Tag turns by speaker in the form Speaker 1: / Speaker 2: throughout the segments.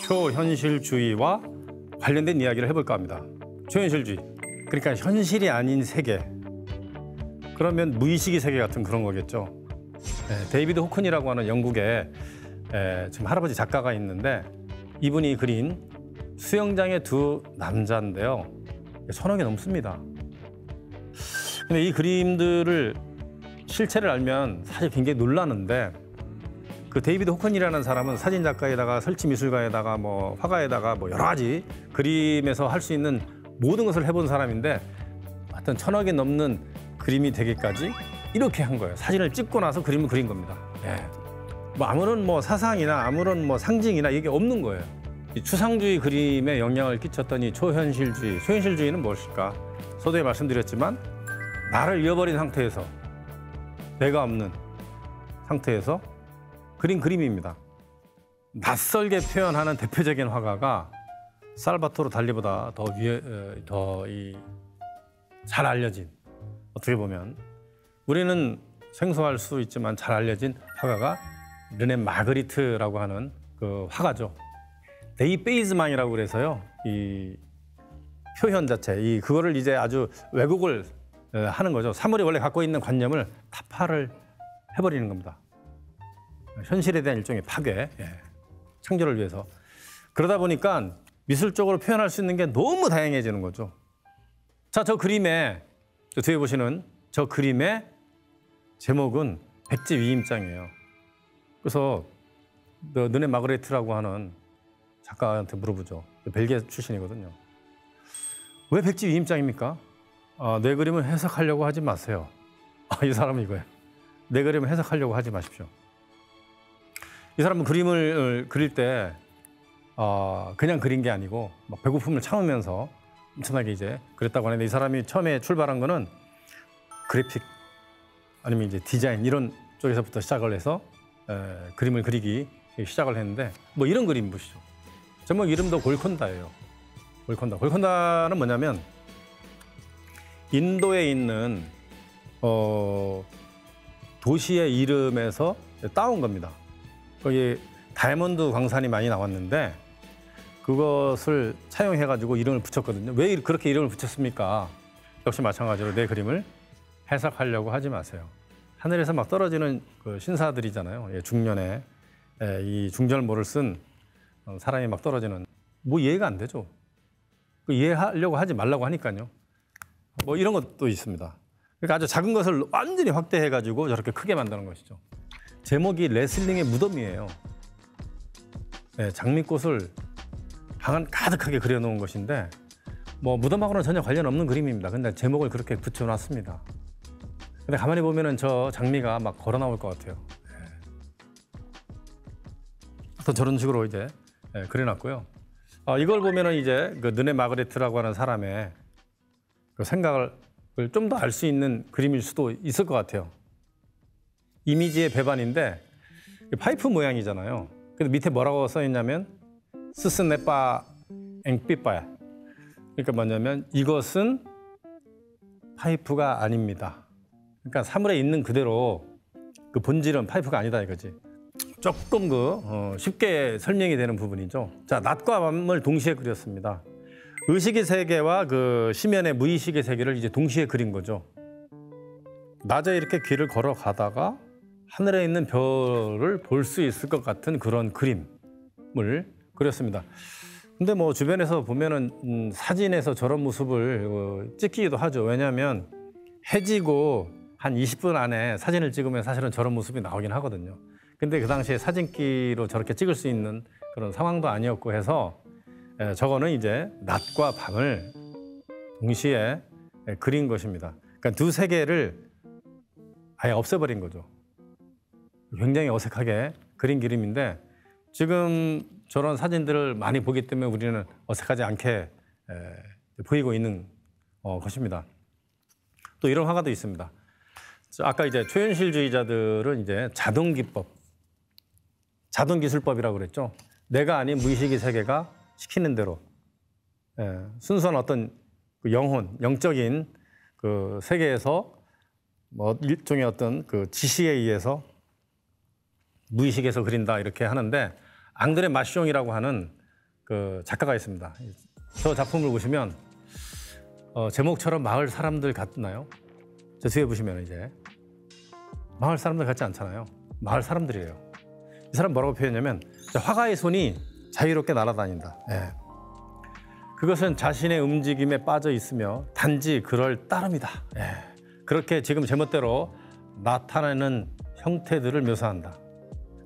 Speaker 1: 초현실주의와 관련된 이야기를 해볼까 합니다. 초현실주의, 그러니까 현실이 아닌 세계. 그러면 무의식의 세계 같은 그런 거겠죠. 데이비드 호큰이라고 하는 영국에 지금 할아버지 작가가 있는데 이분이 그린 수영장의 두 남자인데요. 1000억이 넘습니다. 근데 이 그림들을 실체를 알면 사실 굉장히 놀라는데 그 데이비드 호큰이라는 사람은 사진 작가에다가 설치 미술가에다가 뭐 화가에다가 뭐 여러 가지 그림에서 할 수 있는 모든 것을 해본 사람인데 하여튼 1000억이 넘는 그림이 되기까지 이렇게 한 거예요. 사진을 찍고 나서 그림을 그린 겁니다. 뭐 아무런 뭐 사상이나 아무런 뭐 상징이나 이게 없는 거예요. 이 추상주의 그림에 영향을 끼쳤던 이 초현실주의. 초현실주의는 무엇일까? 서두에 말씀드렸지만 나를 잃어버린 상태에서 내가 없는 상태에서 그린 그림입니다. 낯설게 표현하는 대표적인 화가가 살바토르 달리보다 더 잘 알려진, 어떻게 보면 우리는 생소할 수 있지만 잘 알려진 화가가 르네 마그리트라고 하는 그 화가죠. 데이페이즈만이라고 그래서요. 이 표현 자체, 그거를 이제 아주 왜곡을 하는 거죠. 사물이 원래 갖고 있는 관념을 타파를 해버리는 겁니다. 현실에 대한 일종의 파괴, 창조를 위해서. 그러다 보니까 미술적으로 표현할 수 있는 게 너무 다양해지는 거죠. 자, 저 그림에, 저 뒤에 보시는 저 그림의 제목은 백지 위임장이에요. 그래서 르네 마그리트라고 하는 작가한테 물어보죠. 벨기에 출신이거든요. 왜 백지 위임장입니까? 내 그림을 해석하려고 하지 마세요. 이 사람은 이거예요. 내 그림을 해석하려고 하지 마십시오. 이 사람은 그림을 그릴 때 그냥 그린 게 아니고 막 배고픔을 참으면서 엄청나게 이제 그랬다고 하는데 이 사람이 처음에 출발한 거는 그래픽 아니면 이제 디자인 이런 쪽에서부터 시작을 해서 그림을 그리기 시작을 했는데 뭐 이런 그림 보시죠. 제목 이름도 골콘다예요. 골콘다는 뭐냐면 인도에 있는 도시의 이름에서 따온 겁니다. 거기 다이아몬드 광산이 많이 나왔는데 그것을 차용해가지고 이름을 붙였거든요. 왜 그렇게 이름을 붙였습니까? 역시 마찬가지로 내 그림을 해석하려고 하지 마세요. 하늘에서 막 떨어지는 그 신사들이잖아요. 중년에 이 중절모를 쓴 사람이 막 떨어지는 뭐 이해가 안 되죠. 이해하려고 하지 말라고 하니까요. 뭐 이런 것도 있습니다. 그러니까 아주 작은 것을 완전히 확대해가지고 저렇게 크게 만드는 것이죠. 제목이 레슬링의 무덤이에요. 장미꽃을 방 안 가득하게 그려놓은 것인데 뭐 무덤하고는 전혀 관련 없는 그림입니다. 근데 제목을 그렇게 붙여놨습니다. 근데 가만히 보면은 저 장미가 막 걸어 나올 것 같아요. 또 저런 식으로 이제 그려놨고요. 이걸 보면은 이제 그 르네 마그리트라고 하는 사람의 그 생각을 좀 더 알 수 있는 그림일 수도 있을 것 같아요. 이미지의 배반인데 파이프 모양이잖아요. 근데 밑에 뭐라고 써 있냐면 스스네빠 앵삐빠야. 그러니까 뭐냐면 이것은 파이프가 아닙니다. 그러니까 사물에 있는 그대로 그 본질은 파이프가 아니다 이거지. 조금 쉽게 설명이 되는 부분이죠. 자, 낮과 밤을 동시에 그렸습니다. 의식의 세계와 그 시면의 무의식의 세계를 이제 동시에 그린 거죠. 낮에 이렇게 길을 걸어가다가 하늘에 있는 별을 볼 수 있을 것 같은 그런 그림을 그렸습니다. 근데 뭐 주변에서 보면은 사진에서 저런 모습을 찍기도 하죠. 왜냐하면 해지고 한 20분 안에 사진을 찍으면 사실은 저런 모습이 나오긴 하거든요. 근데 그 당시에 사진기로 저렇게 찍을 수 있는 그런 상황도 아니었고 해서 저거는 이제 낮과 밤을 동시에 그린 것입니다. 그러니까 두 세계를 아예 없애버린 거죠. 굉장히 어색하게 그린 그림인데 지금 저런 사진들을 많이 보기 때문에 우리는 어색하지 않게 보이고 있는 것입니다. 또 이런 화가도 있습니다. 아까 이제 초현실주의자들은 이제 자동기법, 자동기술법이라고 그랬죠. 내가 아닌 무의식의 세계가 시키는 대로 순수한 어떤 그 영적인 그 세계에서 뭐 일종의 어떤 그 지시에 의해서 무의식에서 그린다 이렇게 하는데 앙드레 마숑이라고 하는 그 작가가 있습니다. 저 작품을 보시면 제목처럼 마을 사람들 같나요? 저 뒤에 보시면 이제 마을 사람들 같지 않잖아요. 마을 사람들이에요. 이 사람 뭐라고 표현하냐면 화가의 손이 자유롭게 날아다닌다. 예. 그것은 자신의 움직임에 빠져 있으며 단지 그럴 따름이다. 예. 그렇게 지금 제멋대로 나타내는 형태들을 묘사한다.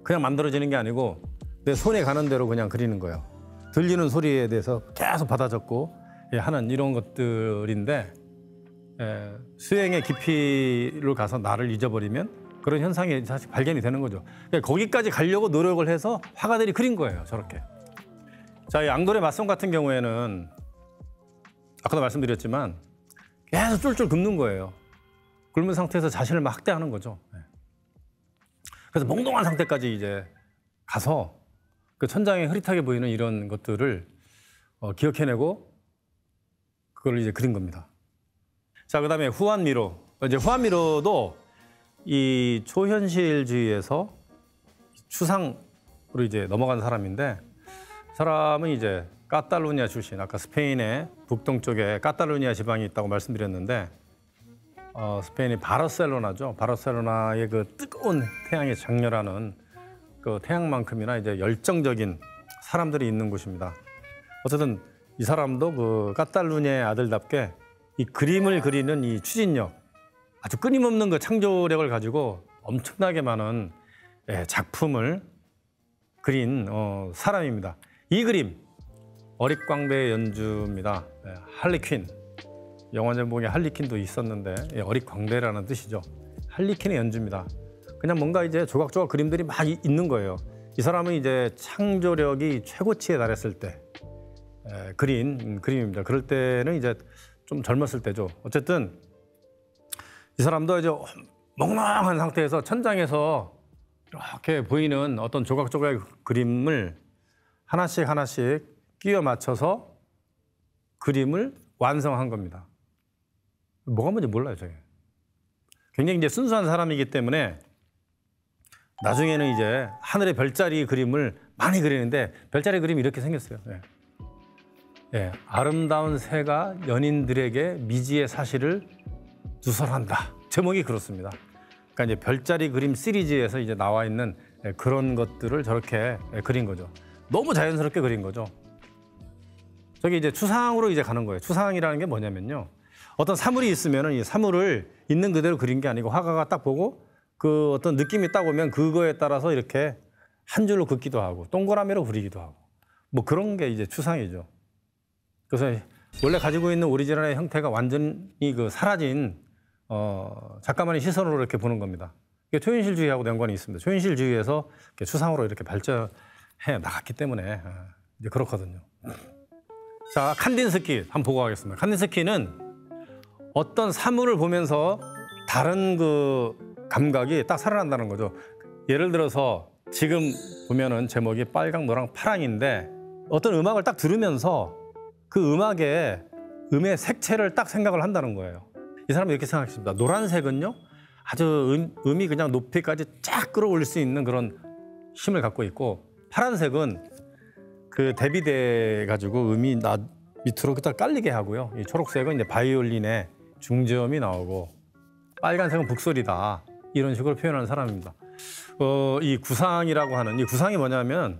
Speaker 1: 그냥 만들어지는 게 아니고 내 손에 가는 대로 그냥 그리는 거예요. 들리는 소리에 대해서 계속 받아 적고 하는 이런 것들인데 수행의 깊이를 가서 나를 잊어버리면 그런 현상이 사실 발견이 되는 거죠. 그러니까 거기까지 가려고 노력을 해서 화가들이 그린 거예요. 저렇게. 자, 이 앙도레 마송 같은 경우에는 아까도 말씀드렸지만 계속 쫄쫄 굶는 거예요. 굶은 상태에서 자신을 막 학대하는 거죠. 그래서 몽롱한 상태까지 이제 가서 그 천장에 흐릿하게 보이는 이런 것들을 기억해내고 그걸 이제 그린 겁니다. 자, 그다음에 후안미로. 이제 후안미로도 이 초현실주의에서 추상으로 이제 넘어간 사람인데, 사람은 이제 카탈루니아 출신, 아까 스페인의 북동쪽에 카탈루니아 지방이 있다고 말씀드렸는데, 스페인이 바르셀로나죠. 바르셀로나의 그 뜨거운 태양이 장렬하는 그 태양만큼이나 이제 열정적인 사람들이 있는 곳입니다. 어쨌든 이 사람도 그 카탈루니아의 아들답게 이 그림을 그리는 이 추진력, 아주 끊임없는 그 창조력을 가지고 엄청나게 많은 작품을 그린 사람입니다. 이 그림 어릿광배의 연주입니다. 할리퀸. 영화 제목에 할리퀸도 있었는데 어릿광배라는 뜻이죠. 할리퀸의 연주입니다. 그냥 뭔가 이제 조각조각 그림들이 막 있는 거예요. 이 사람은 이제 창조력이 최고치에 달했을 때 그린 그림입니다. 그럴 때는 이제 좀 젊었을 때죠. 어쨌든 이 사람도 이제 멍멍한 상태에서 천장에서 이렇게 보이는 어떤 조각조각의 그림을 하나씩 하나씩 끼워 맞춰서 그림을 완성한 겁니다. 뭐가 뭔지 몰라요, 저게. 굉장히 이제 순수한 사람이기 때문에 나중에는 이제 하늘의 별자리 그림을 많이 그리는데, 별자리 그림이 이렇게 생겼어요. 아름다운 새가 연인들에게 미지의 사실을 누설한다. 제목이 그렇습니다. 그러니까 이제 별자리 그림 시리즈에서 이제 나와 있는 그런 것들을 저렇게 그린 거죠. 너무 자연스럽게 그린 거죠. 저기 이제 추상으로 이제 가는 거예요. 추상이라는 게 뭐냐면요, 어떤 사물이 있으면은 이 사물을 있는 그대로 그린 게 아니고, 화가가 딱 보고 그 어떤 느낌이 딱 오면 그거에 따라서 이렇게 한 줄로 긋기도 하고 동그라미로 그리기도 하고 뭐 그런 게 이제 추상이죠. 그래서 원래 가지고 있는 오리지널의 형태가 완전히 그 사라진 작가만의 시선으로 이렇게 보는 겁니다. 이게 초현실주의하고 연관이 있습니다. 초현실주의에서 이렇게 추상으로 이렇게 발전해 나갔기 때문에 이제 그렇거든요. 자, 칸딘스키 한번 보고 가겠습니다. 칸딘스키는 어떤 사물을 보면서 다른 그 감각이 딱 살아난다는 거죠. 예를 들어서 지금 보면은 제목이 빨강, 노랑, 파랑인데 어떤 음악을 딱 들으면서 그 음악의 음의 색채를 딱 생각을 한다는 거예요. 이 사람은 이렇게 생각했습니다. 노란색은요, 아주 음이 그냥 높이까지 쫙 끌어올릴 수 있는 그런 힘을 갖고 있고, 파란색은 그 대비돼 가지고 음이 밑으로 딱 깔리게 하고요. 이 초록색은 이제 바이올린의 중저음이 나오고, 빨간색은 북소리다. 이런 식으로 표현하는 사람입니다. 이 구상이라고 하는, 이 구상이 뭐냐면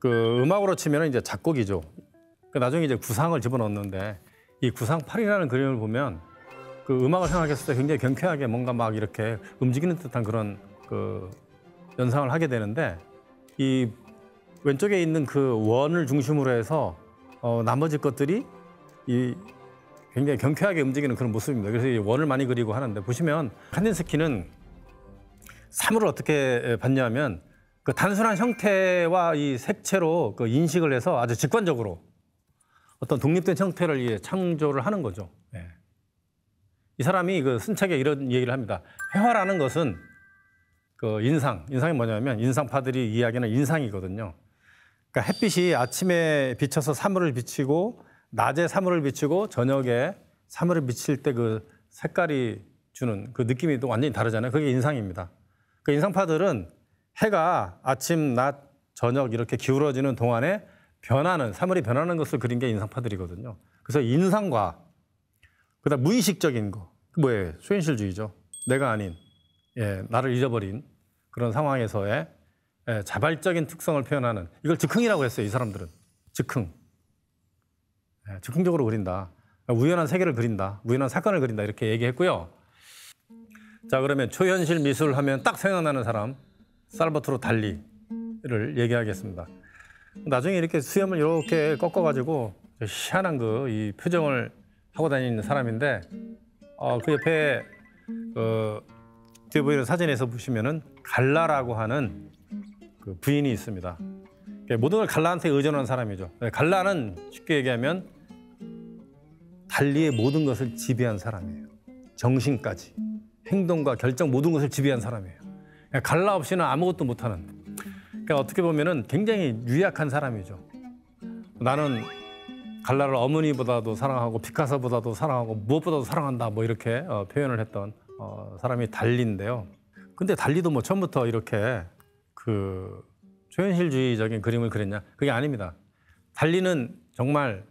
Speaker 1: 그 음악으로 치면 이제 작곡이죠. 나중에 이제 구상을 집어넣는데, 이 구상팔이라는 그림을 보면 그 음악을 생각했을 때 굉장히 경쾌하게 뭔가 막 이렇게 움직이는 듯한 그런 그 연상을 하게 되는데, 이 왼쪽에 있는 그 원을 중심으로 해서 나머지 것들이 이 굉장히 경쾌하게 움직이는 그런 모습입니다. 그래서 이 원을 많이 그리고 하는데, 보시면 칸딘스키는 사물을 어떻게 봤냐면 그 단순한 형태와 이 색채로 그 인식을 해서 아주 직관적으로 어떤 독립된 형태를 창조를 하는 거죠. 이 사람이 그 쓴 책에 이런 얘기를 합니다. 회화라는 것은 그 인상이 뭐냐면 인상파들이 이야기하는 인상이거든요. 그러니까 햇빛이 아침에 비쳐서 사물을 비치고, 낮에 사물을 비치고, 저녁에 사물을 비칠 때 그 색깔이 주는 그 느낌이 또 완전히 다르잖아요. 그게 인상입니다. 그 인상파들은 해가 아침, 낮, 저녁 이렇게 기울어지는 동안에 변하는, 사물이 변하는 것을 그린 게 인상파들이거든요. 그래서 인상과 그다음 무의식적인 거, 뭐예요? 소현실주의죠. 내가 아닌, 나를 잊어버린 그런 상황에서의 자발적인 특성을 표현하는, 이걸 즉흥이라고 했어요. 이 사람들은 즉흥, 즉흥적으로 그린다. 우연한 세계를 그린다, 우연한 사건을 그린다 이렇게 얘기했고요. 자, 그러면 초현실 미술 하면 딱 생각나는 사람, 살바토르 달리를 얘기하겠습니다. 나중에 이렇게 수염을 이렇게 꺾어가지고 희한한 이 표정을 하고 다니는 사람인데, 그 옆에 뒤에 보이는 사진에서 보시면은 갈라라고 하는 그 부인이 있습니다. 모든 걸 갈라한테 의존한 사람이죠. 갈라는 쉽게 얘기하면 달리의 모든 것을 지배한 사람이에요. 정신까지, 행동과 결정 모든 것을 지배한 사람이에요. 갈라 없이는 아무것도 못하는. 그러니까 어떻게 보면은 굉장히 유약한 사람이죠. 나는 갈라를 어머니보다도 사랑하고 피카소보다도 사랑하고 무엇보다도 사랑한다, 뭐 이렇게 표현을 했던 사람이 달리인데요. 근데 달리도 뭐 처음부터 이렇게 그 초현실주의적인 그림을 그렸냐? 그게 아닙니다. 달리는 정말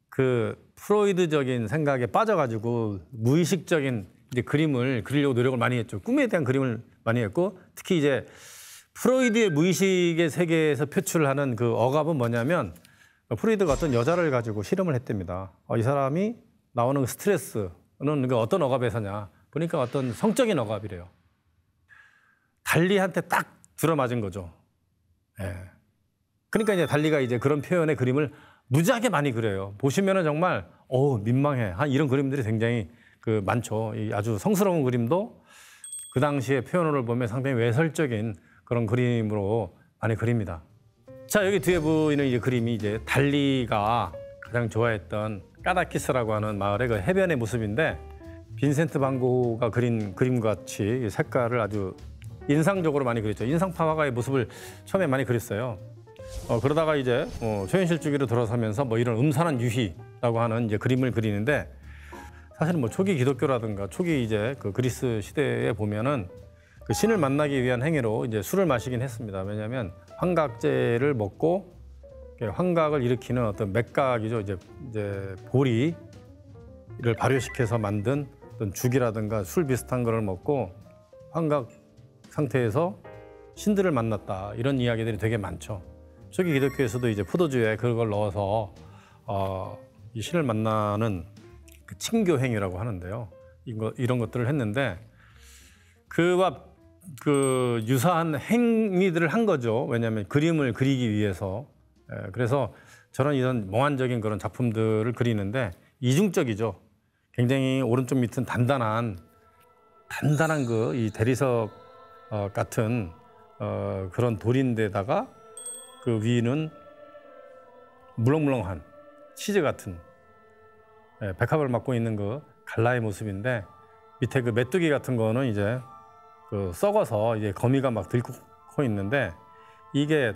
Speaker 1: 그 프로이드적인 생각에 빠져가지고 무의식적인 이제 그림을 그리려고 노력을 많이 했죠. 꿈에 대한 그림을 많이 했고, 특히 이제 프로이드의 무의식의 세계에서 표출하는 그 억압은 뭐냐면, 프로이드가 어떤 여자를 가지고 실험을 했답니다. 이 사람이 나오는 스트레스는 어떤 억압에서냐? 보니까 어떤 성적인 억압이래요. 달리한테 딱 들어맞은 거죠. 그러니까 이제 달리가 이제 그런 표현의 그림을 무지하게 많이 그려요. 보시면은 정말 민망해. 이런 그림들이 굉장히 많죠. 아주 성스러운 그림도 그 당시의 표현을 보면 상당히 외설적인 그런 그림으로 많이 그립니다. 자, 여기 뒤에 보이는 이 그림이 이제 달리가 가장 좋아했던 까다키스라고 하는 마을의 그 해변의 모습인데, 빈센트 반 고흐가 그린 그림같이 색깔을 아주 인상적으로 많이 그렸죠. 인상파 화가의 모습을 처음에 많이 그렸어요. 그러다가 이제 초현실 주기로 돌아서면서 뭐 이런 음산한 유희라고 하는 이제 그림을 그리는데, 사실은 뭐 초기 기독교라든가 초기 이제 그 그리스 시대에 보면은 그 신을 만나기 위한 행위로 이제 술을 마시긴 했습니다. 왜냐하면 환각제를 먹고 환각을 일으키는 어떤 맥각이죠. 이제 보리를 발효시켜서 만든 어떤 죽이라든가 술 비슷한 거를 먹고 환각 상태에서 신들을 만났다, 이런 이야기들이 되게 많죠. 초기 기독교에서도 이제 포도주에 그걸 넣어서 이 신을 만나는 그 칭교 행위라고 하는데요. 이런 것들을 했는데, 그와 그 유사한 행위들을 한 거죠. 왜냐하면 그림을 그리기 위해서. 그래서 저는 이런 몽환적인 그런 작품들을 그리는데 이중적이죠. 굉장히 오른쪽 밑은 단단한 이 대리석 같은 그런 돌인데다가 그 위는 물렁물렁한 치즈 같은 백합을 맡고 있는 그 갈라의 모습인데, 밑에 그 메뚜기 같은 거는 이제 그 썩어서 이제 거미가 막 들고 있는데, 이게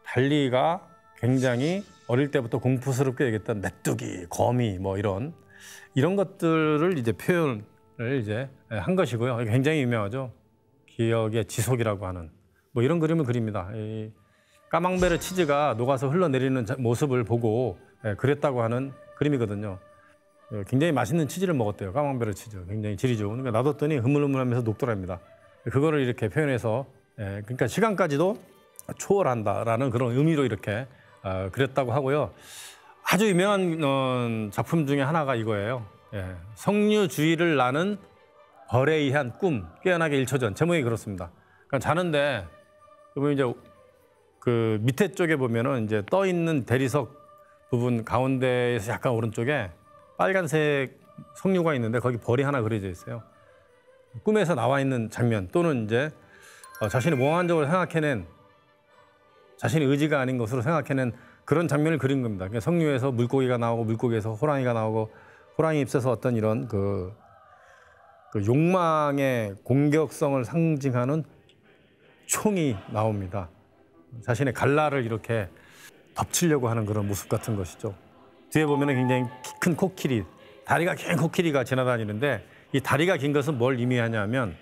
Speaker 1: 달리가 굉장히 어릴 때부터 공포스럽게 얘기했던 메뚜기, 거미 뭐 이런 것들을 이제 표현을 이제 한 것이고요. 굉장히 유명하죠. 기억의 지속이라고 하는 뭐 이런 그림을 그립니다. 이 까망베르 치즈가 녹아서 흘러내리는 모습을 보고 그렸다고 하는 그림이거든요. 굉장히 맛있는 치즈를 먹었대요. 까망베르 치즈. 굉장히 질이 좋은. 그러니까 놔뒀더니 흐물흐물하면서 녹더랍니다. 그거를 이렇게 표현해서 그러니까 시간까지도 초월한다라는 그런 의미로 이렇게 그렸다고 하고요. 아주 유명한 작품 중에 하나가 이거예요. 성류주의를 나는 벌에 의한 꿈, 깨어나기 1초 전. 제목이 그렇습니다. 그러니까 자는데 이제 그 밑에 쪽에 보면은 이제 떠 있는 대리석 부분 가운데에서 약간 오른쪽에 빨간색 석류가 있는데 거기 벌이 하나 그려져 있어요. 꿈에서 나와 있는 장면, 또는 이제 자신이 몽환적으로 생각해낸, 자신의 의지가 아닌 것으로 생각해낸 그런 장면을 그린 겁니다. 그러니까 석류에서 물고기가 나오고, 물고기에서 호랑이가 나오고, 호랑이 입새서 어떤 이런 그 욕망의 공격성을 상징하는 총이 나옵니다. 자신의 갈라를 이렇게 덮치려고 하는 그런 모습 같은 것이죠. 뒤에 보면 굉장히 키 큰 코끼리, 다리가 긴 코끼리가 지나다니는데, 이 다리가 긴 것은 뭘 의미하냐면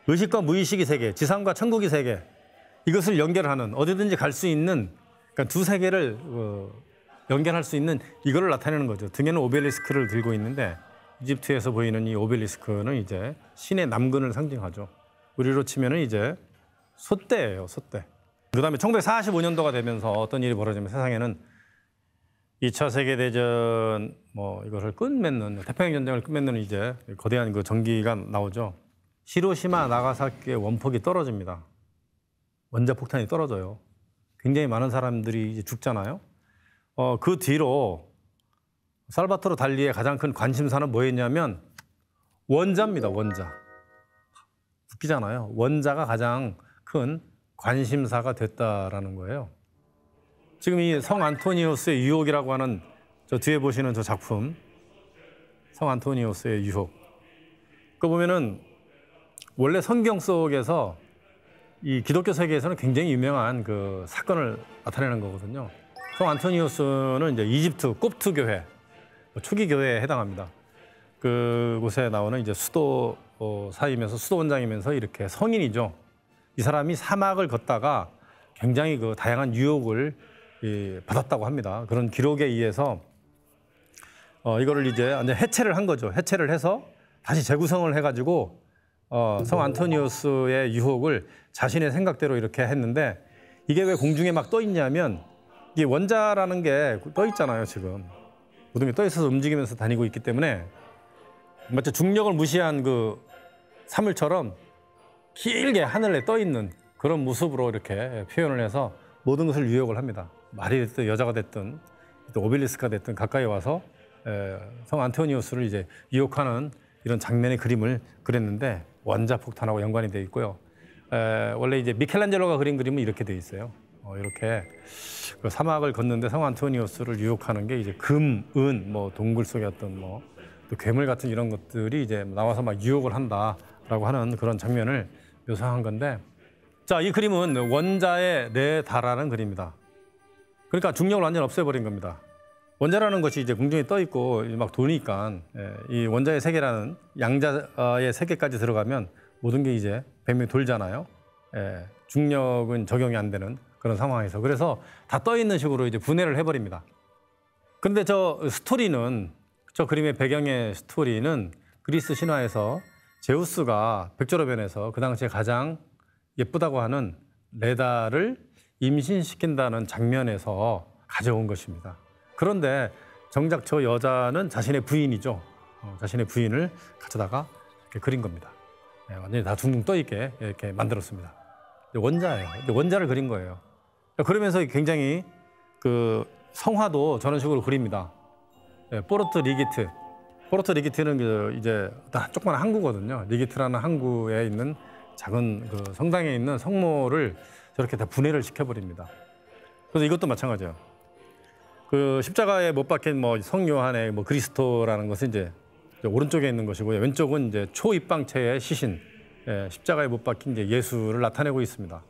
Speaker 1: 의식과 무의식의 세계, 지상과 천국의 세계, 이것을 연결하는, 어디든지 갈 수 있는 그러니까 두 세계를 연결할 수 있는 이거를 나타내는 거죠. 등에는 오벨리스크를 들고 있는데 이집트에서 보이는 이 오벨리스크는 이제 신의 남근을 상징하죠. 우리로 치면은 이제 솥대예요, 솥대. 그다음에 1945년도가 되면서 어떤 일이 벌어지면 세상에는 2차 세계대전 뭐 이것을 끝맺는 태평양 전쟁을 끝맺는 이제 거대한 그 전기가 나오죠. 히로시마 나가사키의 원폭이 떨어집니다. 원자폭탄이 떨어져요. 굉장히 많은 사람들이 이제 죽잖아요. 그 뒤로 살바토르 달리의 가장 큰 관심사는 뭐였냐면 원자입니다. 원자. 웃기잖아요. 원자가 가장 큰 관심사가 됐다라는 거예요. 지금 이 성 안토니우스의 유혹이라고 하는 저 뒤에 보시는 저 작품, 성 안토니우스의 유혹. 그거 보면은 원래 성경 속에서 이 기독교 세계에서는 굉장히 유명한 그 사건을 나타내는 거거든요. 성 안토니우스는 이제 이집트 콥트 교회, 초기 교회에 해당합니다. 그곳에 나오는 이제 수도 사이면서 수도 원장이면서 이렇게 성인이죠. 이 사람이 사막을 걷다가 굉장히 그 다양한 유혹을 받았다고 합니다. 그런 기록에 의해서 이거를 이제 완전 해체를 한 거죠. 해체를 해서 다시 재구성을 해가지고 성 안토니우스의 유혹을 자신의 생각대로 이렇게 했는데 이게 왜 공중에 막 떠 있냐면 이게 원자라는 게 떠 있잖아요. 지금 모든 게 떠 있어서 움직이면서 다니고 있기 때문에 마치 중력을 무시한 그 사물처럼 길게 하늘에 떠 있는 그런 모습으로 이렇게 표현을 해서 모든 것을 유혹을 합니다. 말이 됐든 여자가 됐든 오벨리스크가 됐든 가까이 와서 성 안토니우스를 이제 유혹하는 이런 장면의 그림을 그렸는데 원자 폭탄하고 연관이 되어 있고요. 원래 이제 미켈란젤로가 그린 그림은 이렇게 되어 있어요. 이렇게 그 사막을 걷는데 성 안토니우스를 유혹하는 게 이제 금, 은, 뭐 동굴 속의 어떤 뭐 또 괴물 같은 이런 것들이 이제 나와서 막 유혹을 한다라고 하는 그런 장면을 묘사한 건데, 자, 이 그림은 원자에 내다라는 그림입니다. 그러니까 중력을 완전히 없애버린 겁니다. 원자라는 것이 이제 공중에 떠 있고 막 도니까 이 원자의 세계라는 양자의 세계까지 들어가면 모든 게 이제 뱅뱅 돌잖아요. 중력은 적용이 안 되는 그런 상황에서 그래서 다 떠 있는 식으로 이제 분해를 해버립니다. 근데 저 스토리는 저 그림의 배경의 스토리는 그리스 신화에서 제우스가 백조로변에서 그 당시에 가장 예쁘다고 하는 레다를 임신시킨다는 장면에서 가져온 것입니다. 그런데 정작 저 여자는 자신의 부인이죠. 자신의 부인을 가져다가 이렇게 그린 겁니다. 완전히 다 둥둥 떠 있게 이렇게 만들었습니다. 원자예요. 원자를 그린 거예요. 그러면서 굉장히 그 성화도 저런 식으로 그립니다. 포르트 리기트. 포르트 리기트는 그 이제 조그만 항구거든요. 리기트라는 항구에 있는 작은 그 성당에 있는 성모를 저렇게 다 분해를 시켜버립니다. 그래서 이것도 마찬가지예요. 그 십자가에 못 박힌 뭐 성요한의 뭐 그리스도라는 것은 이제 오른쪽에 있는 것이고요. 왼쪽은 이제 초입방체의 시신, 십자가에 못 박힌 이제 예수를 나타내고 있습니다.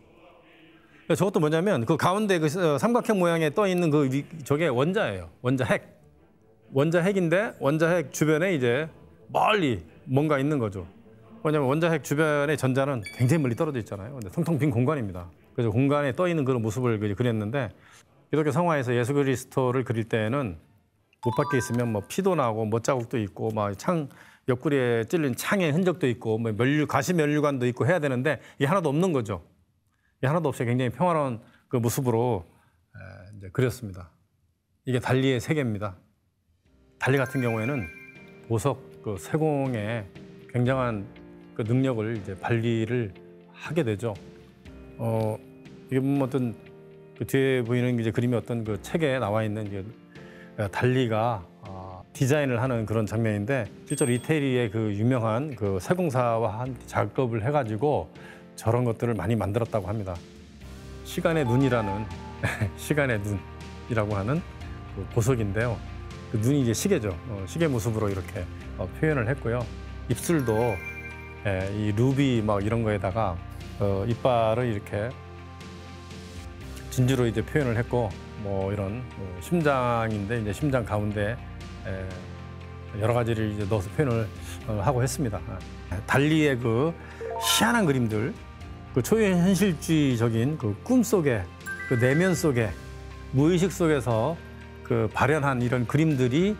Speaker 1: 저것도 뭐냐면 그 가운데 그 삼각형 모양에 떠 있는 그 저게 원자예요. 원자핵. 원자핵인데 원자핵 주변에 이제 멀리 뭔가 있는 거죠. 왜냐하면 원자핵 주변의 전자는 굉장히 멀리 떨어져 있잖아요. 근데 텅텅 빈 공간입니다. 그래서 공간에 떠 있는 그런 모습을 그렸는데 기독교 성화에서 예수 그리스도를 그릴 때는 못 박혀 있으면 뭐 피도 나고 못 자국도 있고 막 창 옆구리에 찔린 창의 흔적도 있고 뭐 가시 면류관도 있고 해야 되는데 이게 하나도 없는 거죠. 이게 하나도 없이 굉장히 평화로운 그 모습으로 이제 그렸습니다. 이게 달리의 세계입니다. 달리 같은 경우에는 보석 그 세공의 굉장한 그 능력을 이제 발휘를 하게 되죠. 이게 보면 어떤 그 뒤에 보이는 이제 그림이 어떤 그 책에 나와 있는 이제 달리가 디자인을 하는 그런 장면인데 실제로 이태리의 그 유명한 그 세공사와 한 작업을 해가지고 저런 것들을 많이 만들었다고 합니다. 시간의 눈이라는 시간의 눈이라고 하는 그 보석인데요. 그 눈이 이제 시계죠. 시계 모습으로 이렇게 표현을 했고요. 입술도 이 루비 막 이런 거에다가 이빨을 이렇게 진주로 이제 표현을 했고 뭐 이런 심장인데 이제 심장 가운데 여러 가지를 이제 넣어서 표현을 하고 했습니다. 달리의 그 희한한 그림들, 그 초현실주의적인 그 꿈 속에 그 내면 속에 무의식 속에서 그 발현한 이런 그림들이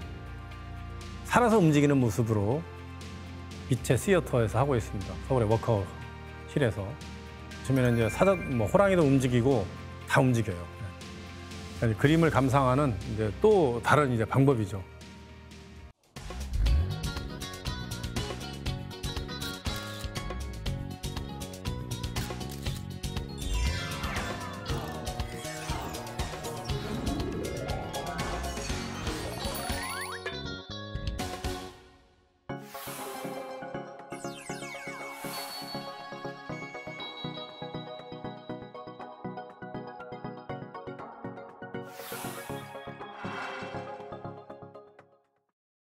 Speaker 1: 살아서 움직이는 모습으로 빛의 시어터에서 하고 있습니다. 서울의 워커힐에서. 보시면 이제 호랑이도 움직이고 다 움직여요. 그림을 감상하는 이제 또 다른 이제 방법이죠.